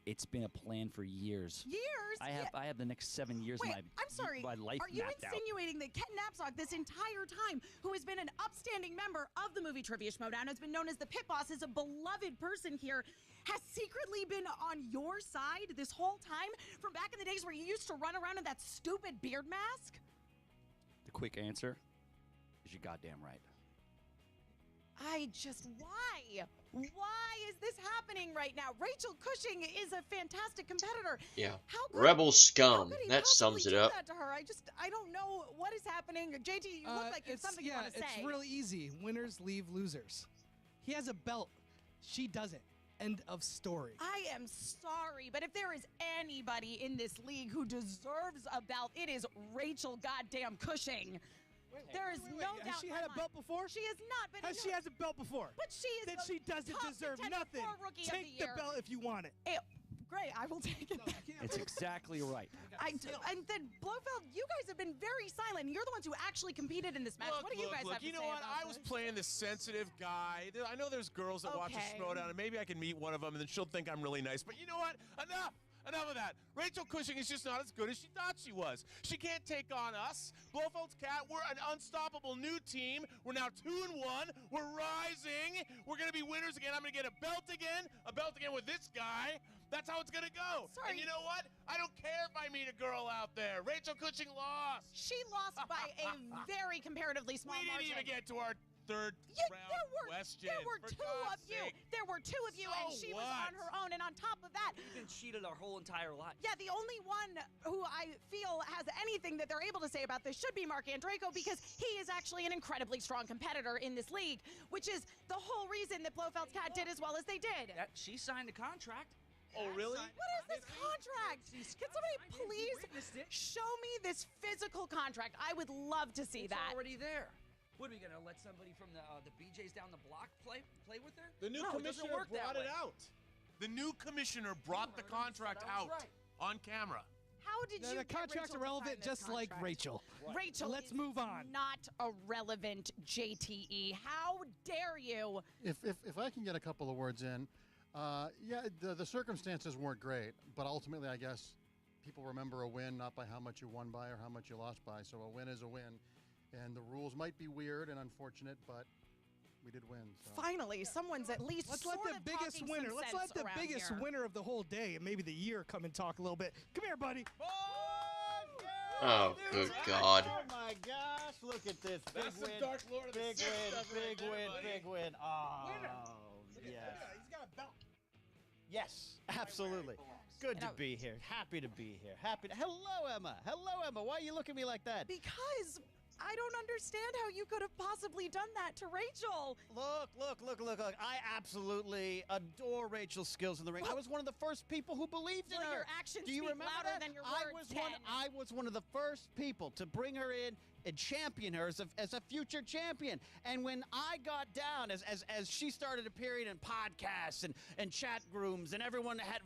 It's been a plan for years. Years? I have the next 7 years Wait, of I'm sorry. my life Are you mapped out. insinuating that Ken Knapsack, this entire time, who has been an upstanding member of the movie Trivia Schmoedown, has been known as the Pit Boss, is a beloved person here, has secretly been on your side this whole time from back in the days where you used to run around in that stupid beard mask? The quick answer is you're goddamn right. Why? Why is this happening right now? Rachel Cushing is a fantastic competitor. Yeah. How could, Rebel scum. how could he That sums it possibly do up. that to her? I don't know what is happening. JT, you look like it's something you want to say. It's real easy. Winners leave losers. He has a belt. She doesn't. End of story. I am sorry, but if there is anybody in this league who deserves a belt, it is Rachel goddamn Cushing. There is no doubt. Has she had a belt before? She has not. But She has a belt before? But she is. Then she doesn't top deserve contender nothing. for Rookie of Take the the Year. belt if you want it. Great, I will take it. It's exactly right. And then Blofeld, you guys have been very silent. You're the ones who actually competed in this match. Look, What do you guys have to you know say what? about I was this? playing this sensitive guy. I know there's girls that watch the Okay. Schmoedown, and maybe I can meet one of them, and then she'll think I'm really nice. But you know what? Enough of that. Rachel Cushing is just not as good as she thought she was. She can't take on us. Blofeld's Cat, we're an unstoppable new team. We're now 2-1. We're rising. We're going to be winners again. I'm going to get a belt again with this guy. That's how it's going to go. Sorry. And you know what? I don't care if I meet a girl out there. Rachel Cushing lost. She lost by a very comparatively small We didn't margin. even get to our third round question. There were For two of God's you. sake. There were two of you, and So she was what? on her own. And on top of that, We've been cheated our whole entire life. yeah, the only one who I feel has anything that they're able to say about this should be Mark Andreyko, because he is actually an incredibly strong competitor in this league, which is the whole reason that Blofeld's Cat did as well as they did. She signed a contract. Oh, really? What is this contract? Can somebody please show me this physical contract? I would love to see It's that. already there. What are we gonna let somebody from the BJ's down the block play with her? The new No, it doesn't commissioner work that brought it way. out. The new commissioner brought the contract out on camera. How did you The get contract's Rachel to irrelevant, sign this just like contract? Rachel. Rachel, Let's is move on. Not a relevant JTE. How dare you? If I can get a couple of words in, yeah, the circumstances weren't great, but ultimately, I guess people remember a win not by how much you won by or how much you lost by. So a win is a win, and the rules might be weird and unfortunate, but we did win. So. Finally, someone's at least Let's sort let the of biggest talking winner. some Let's sense let the around biggest here. winner of the whole day and maybe the year come and talk a little bit. Come here, buddy. Oh, good God. Oh my gosh, look at this. Big That's the win. Dark Lord of the Big Sith win, stuff right big there, win, buddy. big win. Oh, yes. He's got a belt. Yes, absolutely. Good to be here. Happy to be here. Hello, Emma. Hello, Emma. Why are you looking at me like that? Because I don't understand how you could have possibly done that to Rachel. Look. I absolutely adore Rachel's skills in the ring. I was one of the first people who believed in Well, her. your actions Do you speak remember louder that? than your I words, was one. Ken. I was one of the first people to bring her in and champion her as a future champion. And when I got down, as she started appearing in podcasts and chat rooms, and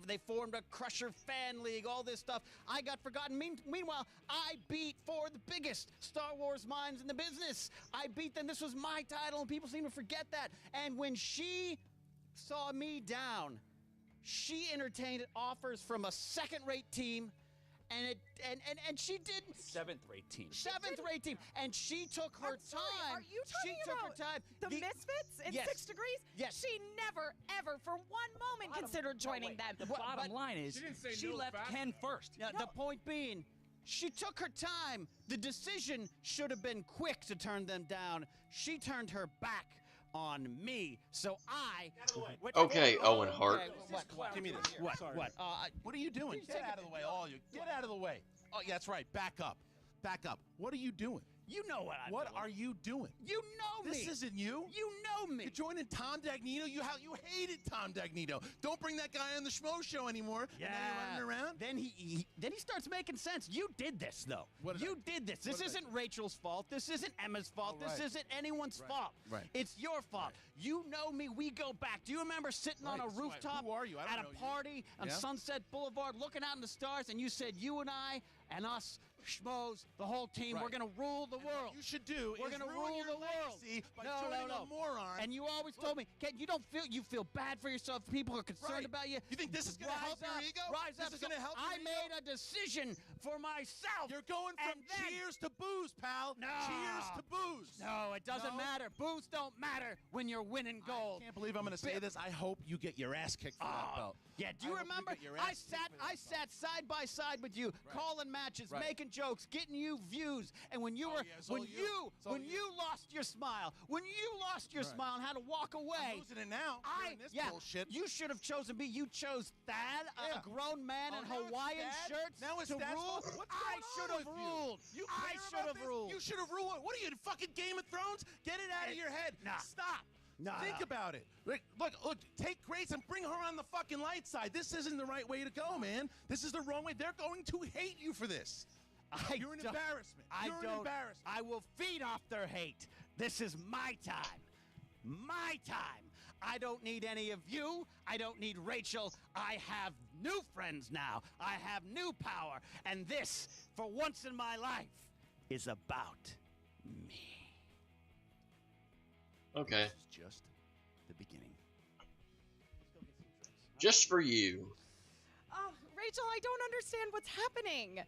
they formed a Crusher fan league, all this stuff, I got forgotten. Meanwhile, I beat four of the biggest Star Wars minds in the business. I beat them. This was my title, and people seem to forget that. And when she saw me down, she entertained offers from a second-rate team. And she did Seventh-rate team. Seventh-rate team, and she took her I'm sorry, time. Are you talking she took about her time. the Misfits in Yes. 6 Degrees? Yes. She never, ever, for one moment, considered joining them. The bottom line is, She didn't say she no left fast Ken enough. first. Now, the point being, she took her time. The decision should have been quick to turn them down. She turned her back on me, so I. Okay, Owen Hart. What? Give me this. What? Sorry. What? What are you doing? Please Get take out of the way, all you. Get out of the way. Oh, yeah, that's right. Back up. What are you doing? You know what I'm What doing. are you doing? You know me. This isn't you. You know me. You're joining Tom Dagnino. You hated Tom Dagnino. Don't bring that guy on the Schmo Show anymore. Yeah. And now you're running around. Then he starts making sense. You did this though. You did this. This isn't Rachel's fault. This isn't Emma's fault. Oh, right. This isn't anyone's Right. fault. Right. It's your fault. You know me. We go back. Do you remember sitting on a Right. rooftop Who are you? I don't at know a you. party on Yeah. Sunset Boulevard, looking out in the stars, and you said you and I and us schmoes, the whole team, Right. we're gonna rule the world. What you should do We're is gonna ruin rule your the world. legacy by No, joining no. a moron. And you always told me, Ken, you feel bad for yourself. People are concerned Right. about you. You think this is gonna Rise help your up, ego? Rise This up. is gonna help your I ego? made a decision for myself. You're going from and then- cheers to booze, pal. No. Cheers to booze. No, it doesn't No? matter. Booze don't matter when you're winning gold. I can't believe I'm going to say this. I hope you get your ass kicked for that belt. Yeah, do you I hope you remember? get your I ass kicked for that I sat side by side with you, calling matches, making jokes, getting you views, and when you were yeah, it's all you. It's all when you lost your smile, when you lost your smile and had to walk away. I'm losing it now. Doing this bullshit. You should have chosen me. You chose Thad, Yeah. a grown man Oh, in now it's Hawaiian Thad? shirts Now it's to Thad's rule. fault? What's I going should on have with ruled. You I care should about have this? ruled. You should have ruled. What are you, fucking Game of Thrones? Get it out of your head. Nah. Stop. Nah, Think nah. about it. Look, take Grace and bring her on the fucking light side. This isn't the right way to go, man. This is the wrong way. They're going to hate you for this. You're an embarrassment. You're an embarrassment. I will feed off their hate. This is my time. My time. I don't need any of you. I don't need Rachel. I have new friends now. I have new power. And this, for once in my life, is about me. Okay. This is just the beginning. Just for you. Oh, Rachel, I don't understand what's happening.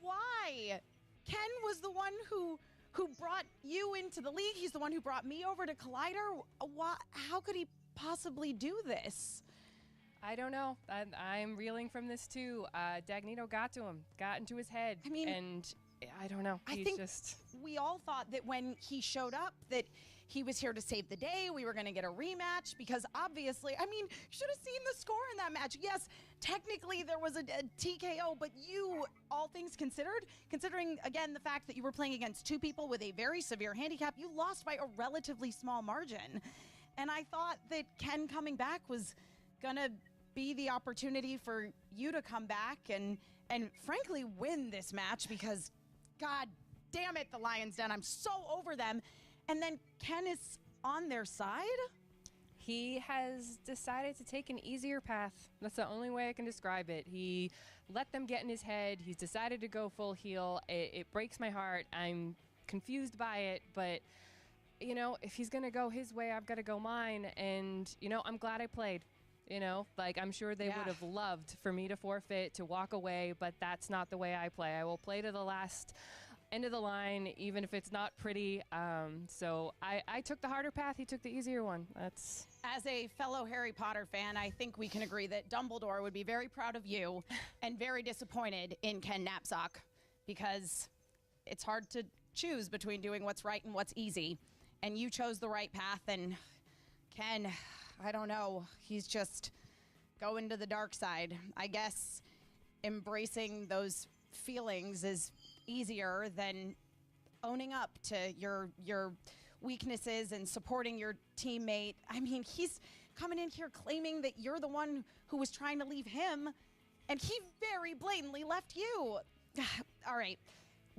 Why? Ken was the one who brought you into the league. He's the one who brought me over to Collider. Why? How could he possibly do this? I don't know. I'm reeling from this too. Dagnino got to him, got into his head. I mean, and I don't know. I He's think just. we all thought that when he showed up that he was here to save the day. We were going to get a rematch because obviously, I mean, you should have seen the score in that match. Yes, technically there was a TKO, but you, all things considered, considering again the fact that you were playing against two people with a very severe handicap, you lost by a relatively small margin. And I thought that Ken coming back was going to be the opportunity for you to come back and frankly win this match because God damn it, the Lions Den. I'm so over them. And then Ken is on their side? He has decided to take an easier path. That's the only way I can describe it. He let them get in his head. He's decided to go full heel. It breaks my heart. I'm confused by it, but you know, if he's going to go his way, I've got to go mine. And, you know, I'm glad I played. You know, like I'm sure they would have loved for me to forfeit, to walk away, but that's not the way I play. I will play to the last end of the line, even if it's not pretty. So I took the harder path. He took the easier one. That's. As a fellow Harry Potter fan, I think we can agree that Dumbledore would be very proud of you and very disappointed in Ken Knapsack because it's hard to choose between doing what's right and what's easy. And you chose the right path, and Ken, I don't know, he's just going to the dark side. I guess embracing those feelings is easier than owning up to your weaknesses and supporting your teammate. I mean, he's coming in here claiming that you're the one who was trying to leave him, and he very blatantly left you. All right.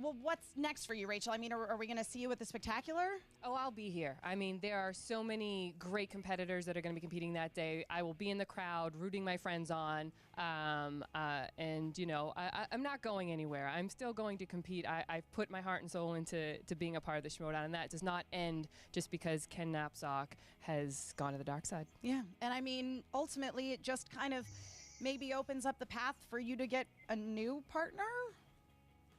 Well, what's next for you, Rachel? I mean, are we going to see you at the Spectacular? Oh, I'll be here. I mean, there are so many great competitors that are going to be competing that day. I will be in the crowd rooting my friends on. And, you know, I'm not going anywhere. I'm still going to compete. I've put my heart and soul into being a part of the Schmoedown, and that does not end just because Ken Knapsack has gone to the dark side. Yeah. And, I mean, ultimately, it just kind of maybe opens up the path for you to get a new partner?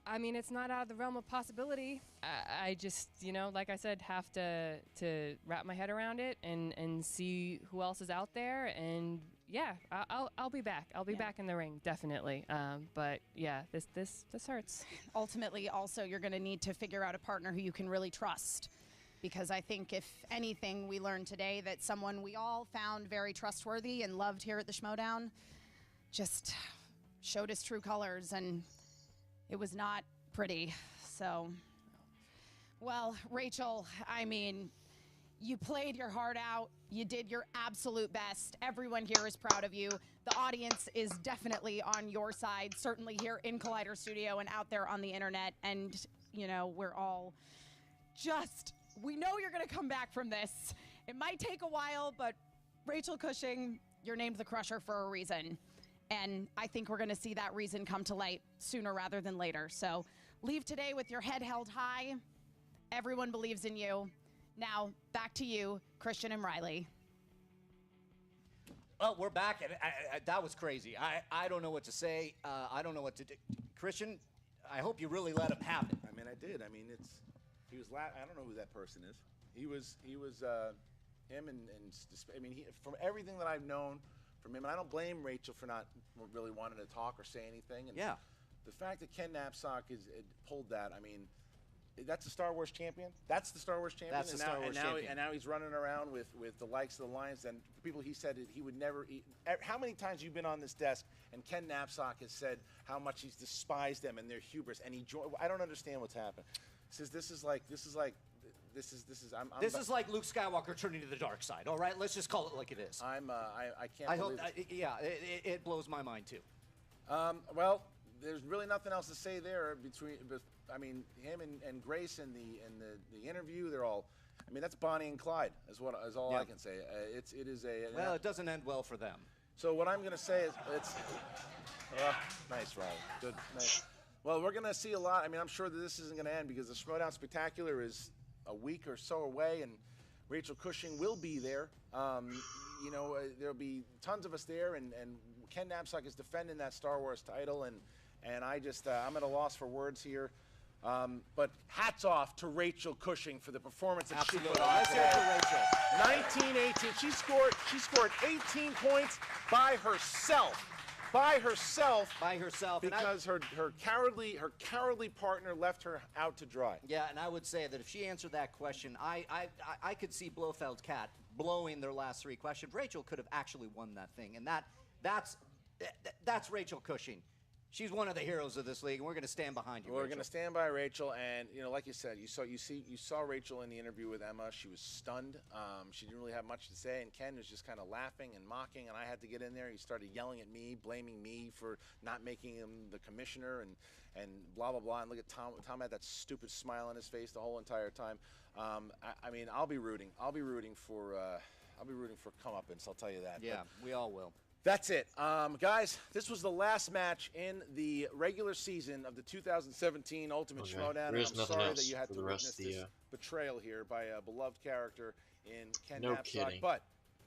I mean, it's not out of the realm of possibility. I just, you know, like I said, have to wrap my head around it and see who else is out there. And yeah, I'll be back. I'll be back in the ring, definitely. But yeah, this hurts. Ultimately, also, you're going to need to figure out a partner who you can really trust. Because I think, if anything, we learned today that someone we all found very trustworthy and loved here at the Schmoedown just showed his true colors, and it was not pretty. So, well, Rachel, I mean, you played your heart out. You did your absolute best. Everyone here is proud of you. The audience is definitely on your side, certainly here in Collider Studio and out there on the internet. And, you know, we're all just, we know you're going to come back from this. It might take a while, but Rachel Cushing, you're named the Crusher for a reason. And I think we're going to see that reason come to light sooner rather than later. So leave today with your head held high. Everyone believes in you. Now, back to you, Christian and Riley. Well, we're back, and that was crazy. I don't know what to say. I don't know what to do. Christian, I hope you really let him have it. I mean, I did. I mean, he was. I don't know who that person is. He was him, and I mean, from everything that I've known from him, and I don't blame Rachel for not really wanting to talk or say anything. And yeah. The fact that Ken Knapsack pulled that, I mean. That's the Star Wars champion. That's the Star Wars champion. That's the Star Wars champion. And now he's running around with the likes of the Lions. And people, he said he would never eat. How many times you've been on this desk and Ken Knapsack has said how much he's despised them and their hubris. And I don't understand what's happened. He says this is like This is like Luke Skywalker turning to the dark side. All right, let's just call it like it is. I can't. Believe it blows my mind too. Well, there's really nothing else to say there I mean, him and Grace in the interview, they're all. I mean, that's Bonnie and Clyde. Is all I can say. It is a. Well, it doesn't end well for them. So what I'm going to say is it's. Nice, Riley. Good. Nice. Well, we're going to see a lot. I mean, I'm sure that this isn't going to end because the Schmoedown Spectacular is a week or so away, and Rachel Cushing will be there. You know, there'll be tons of us there, and Ken Knapsack is defending that Star Wars title, and I'm at a loss for words here. But hats off to Rachel Cushing for the performance that she put on today. 19-18. She scored 18 points by herself. Because her cowardly partner left her out to dry. Yeah, and I would say that if she answered that question, I could see Blofeld's cat blowing their last three questions. Rachel could have actually won that thing, and that's Rachel Cushing. She's one of the heroes of this league, and we're going to stand behind you. We're going to stand by Rachel, and like you said, you saw Rachel in the interview with Emma. She was stunned. She didn't really have much to say, and Ken was just kind of laughing and mocking. And I had to get in there. He started yelling at me, blaming me for not making him the commissioner, and blah blah blah. And look at Tom. Tom had that stupid smile on his face the whole entire time. I mean, I'll be rooting for comeuppance. I'll tell you that. Yeah, we all will. That's it. Guys, this was the last match in the regular season of the 2017 Ultimate Schmoedown, and I'm sorry that you had to witness this betrayal here by a beloved character in Ken Knapsack. But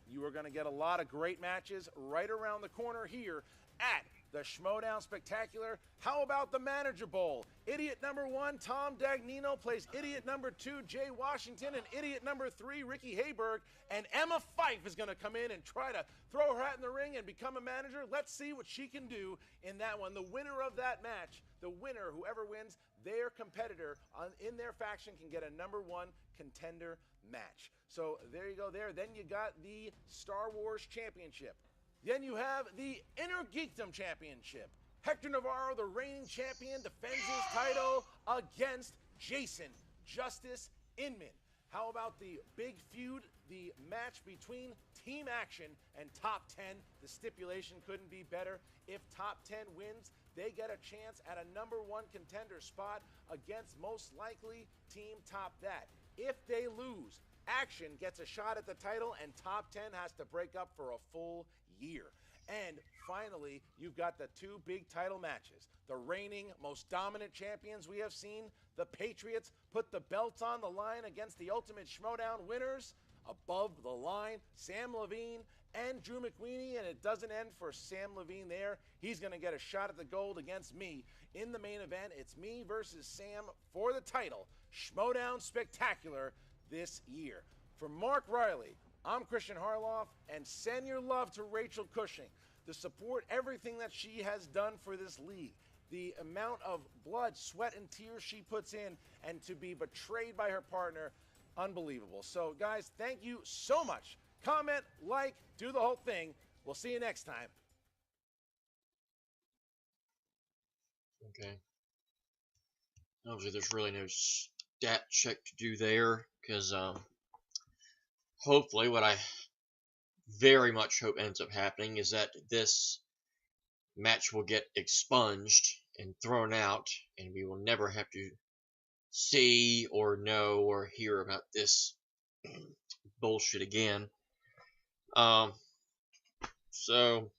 you are going to get a lot of great matches right around the corner here at the Schmoedown Spectacular. How about the Manager Bowl? Idiot number 1, Tom Dagnino, plays idiot number 2, Jay Washington, and idiot number 3, Ricky Hayberg. And Emma Fife is going to come in and try to throw her hat in the ring and become a manager. Let's see what she can do in that one. The winner of that match, whoever wins, their competitor in their faction can get a number 1 contender match. So there you go there. Then you got the Star Wars Championship. Then you have the Inner Geekdom Championship. Hector Navarro, the reigning champion, defends his title against Jason Justice Inman. How about the big feud, the match between Team Action and Top 10? The stipulation couldn't be better. If Top 10 wins, they get a chance at a number 1 contender spot against most likely Team Top That. If they lose, Action gets a shot at the title, and Top 10 has to break up for a full year. And finally, you've got the 2 big title matches. The reigning most dominant champions we have seen, the Patriots, put the belts on the line against the Ultimate Schmoedown winners. Above the line, Sam Levine and Drew McWeeny, and it doesn't end for Sam Levine there. He's going to get a shot at the gold against me. In the main event, it's me versus Sam for the title. Schmoedown Spectacular this year. For Mark Riley, I'm Christian Harloff, and send your love to Rachel Cushing to support everything that she has done for this league. The amount of blood, sweat, and tears she puts in, and to be betrayed by her partner, unbelievable. So, guys, thank you so much. Comment, like, do the whole thing. We'll see you next time. Okay. obviously there's really no stat check to do there, because hopefully what I very much hope ends up happening is that this match will get expunged and thrown out, and we will never have to see or know or hear about this bullshit again. So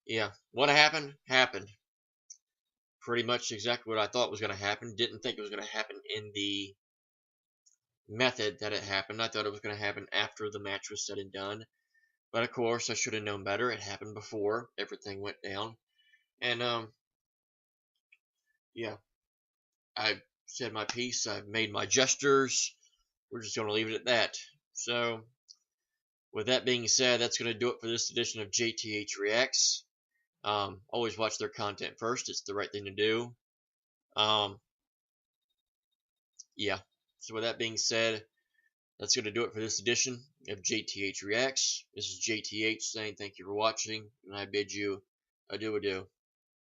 yeah, what happened happened. Pretty much exactly what I thought was going to happen. Didn't think it was going to happen in the method that it happened. I thought it was going to happen after the match was said and done. But of course, I should have known better. It happened before everything went down. And yeah, I said my piece. I've made my gestures. We're just going to leave it at that. So, with that being said, that's going to do it for this edition of JTH Reacts. Always watch their content first. It's the right thing to do. Yeah. So with that being said, that's going to do it for this edition of JTH Reacts. This is JTH saying thank you for watching, and I bid you adieu.